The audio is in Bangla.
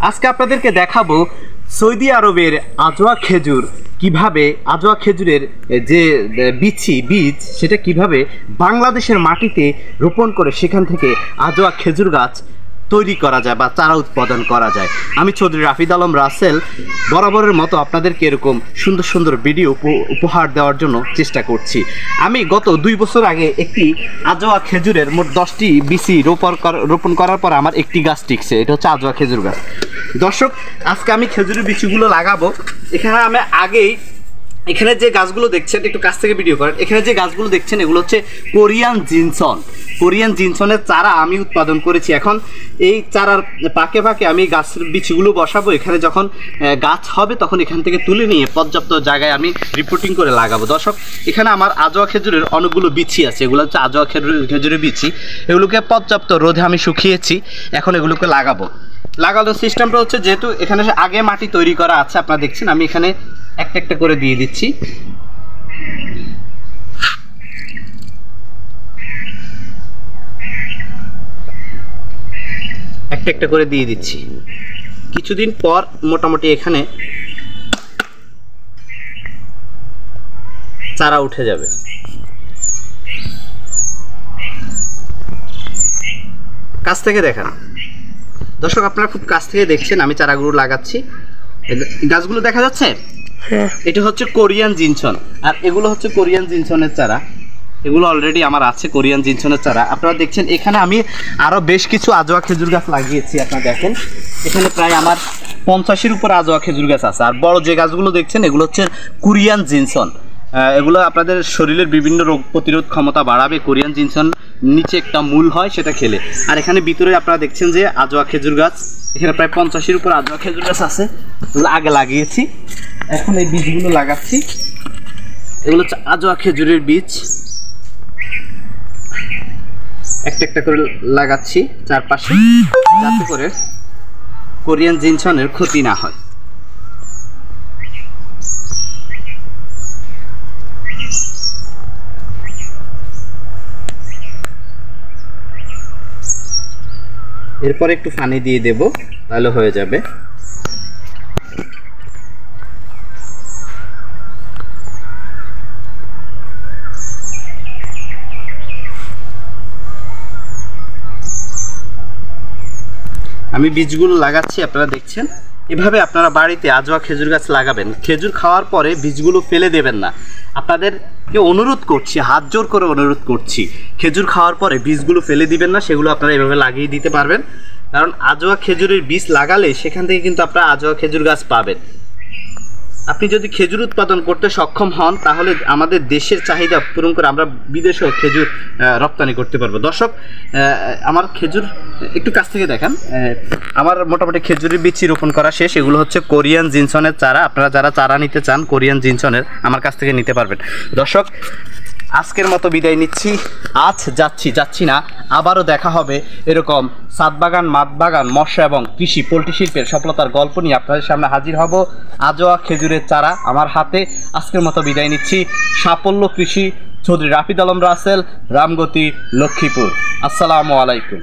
আজকে আপনাদেরকে দেখাবো সৌদি আরবের আজওয়া খেজুর কিভাবে আজওয়া খেজুরের যে বীজ সেটা কিভাবে বাংলাদেশের মাটিতে রোপণ করে সেখান থেকে আজওয়া খেজুর গাছ তৈরি করা যায় বা চারা উৎপাদন করা যায়। আমি চৌধুরী রাফিদ আলম রাসেল বরাবরের মতো আপনাদেরকে এরকম সুন্দর সুন্দর ভিডিও উপহার দেওয়ার জন্য চেষ্টা করছি। আমি গত 2 বছর আগে একটি আজওয়া খেজুরের মোট 10টি বিচি রোপণ করার পর আমার একটি গাছ টিকছে, এটা হচ্ছে আজওয়া খেজুর গাছ। দর্শক, আজকে আমি খেজুরের বিচিগুলো লাগাবো। এখানে যে গাছগুলো দেখছেন, একটু কাছ থেকে ভিডিও করেন। এখানে যে গাছগুলো দেখছেন এগুলো হচ্ছে কোরিয়ান জিনসনের চারা আমি উৎপাদন করেছি। এখন এই চারার পাকে পাকে আমি গাছের বিচিগুলো বসাবো। এখানে যখন গাছ হবে তখন এখান থেকে তুলে নিয়ে পর্যাপ্ত জায়গায় আমি রিপোর্টিং করে লাগাবো। দর্শক, এখানে আমার আজওয়া খেজুরের অনেকগুলো বিচি আছে, এগুলো হচ্ছে আজওয়া খেজুরের বিচি। এগুলোকে পর্যাপ্ত রোদে আমি শুকিয়েছি, এখন এগুলোকে লাগানোর সিস্টেমটা হচ্ছে, যেহেতু এখানে আগে মাটি তৈরি করা আছে আপনারা দেখছেন, আমি এখানে একটা একটা করে দিয়ে দিচ্ছি। একটা একটা করে দিয়ে দিচ্ছি। কিছুদিন পর মোটামুটি এখানে চারা উঠে যাবে। কাছ থেকে দেখান দর্শক, আপনারা খুব কাছ থেকে দেখছেন আমি চারাগুলো লাগাচ্ছি। গাছগুলো দেখা যাচ্ছে, এটা হচ্ছে কোরিয়ান জিনসন, আর এগুলো হচ্ছে কোরিয়ান জিনসনের চারা। এগুলো অলরেডি আমার আছে কোরিয়ান জিনসনের চারা। আপনারা দেখছেন এখানে আমি আরও বেশ কিছু আজওয়া খেজুর গাছ লাগিয়েছি। আপনারা দেখেন এখানে প্রায় আমার 50-এর উপর আজওয়া খেজুর গাছ আছে। আর বড় যে গাছগুলো দেখছেন এগুলো হচ্ছে কোরিয়ান জিনসন। এগুলো আপনাদের শরীরের বিভিন্ন রোগ প্রতিরোধ ক্ষমতা বাড়াবে। কোরিয়ান জিনসন নিচে একটা মূল হয় সেটা খেলে। আর এখানে ভিতরে আপনারা দেখছেন যে আজওয়া খেজুর গাছ, এখানে প্রায় 50-এর উপর আজওয়া খেজুর গাছ আছে, আগে লাগিয়েছি। এখন এই বীজগুলো লাগাচ্ছি। এগুলো হচ্ছে আজওয়া খেজুরের বীজ, একটা একটা করে লাগাচ্ছি চারপাশে, যাতে করে কোরিয়ান জিনসনের ক্ষতি না হয়। এরপর একটু পানি দিয়ে দেব, তাহলে হয়ে যাবে। আমি বীজগুলো লাগাচ্ছি, আপনারা দেখছেন। এভাবে আপনারা বাড়িতে আজওয়া খেজুর গাছ লাগাবেন। খেজুর খাওয়ার পরে বীজগুলো ফেলে দেবেন না। আপনাদেরকে অনুরোধ করছি, হাত জোর করে অনুরোধ করছি, খেজুর খাওয়ার পরে বীজগুলো ফেলে দিবেন না। সেগুলো আপনারা এভাবে লাগিয়ে দিতে পারবেন, কারণ আজওয়া খেজুরের বীজ লাগালে সেখান থেকে কিন্তু আপনারা আজওয়া খেজুর গাছ পাবেন। আপনি যদি খেজুর উৎপাদন করতে সক্ষম হন তাহলে আমাদের দেশের চাহিদা পূরণ করে আমরা বিদেশেও খেজুর রপ্তানি করতে পারবো। দর্শক, আমার খেজুর একটু কাছ থেকে দেখান। আমার মোটামুটি খেজুরের বীজ রোপণ করা শেষ। এগুলো হচ্ছে কোরিয়ান জিনসনের চারা। আপনারা যারা চারা নিতে চান কোরিয়ান জিনসনের আমার কাছ থেকে নিতে পারবেন। দর্শক, আজকের মতো বিদায় নিচ্ছি। আজ যাচ্ছি না, আবারও দেখা হবে এরকম ছাদ বাগান, মাঠ বাগান, মৎস্য এবং কৃষি পোলট্রি শিল্পের সফলতার গল্প নিয়ে আপনাদের সামনে হাজির হব। আজওয়া খেজুরের চারা আমার হাতে। আজকের মতো বিদায় নিচ্ছি। সাফল্য কৃষি, চৌধুরী রাফিদ আলম রাসেল, রামগতি, লক্ষ্মীপুর। আসসালামু আলাইকুম।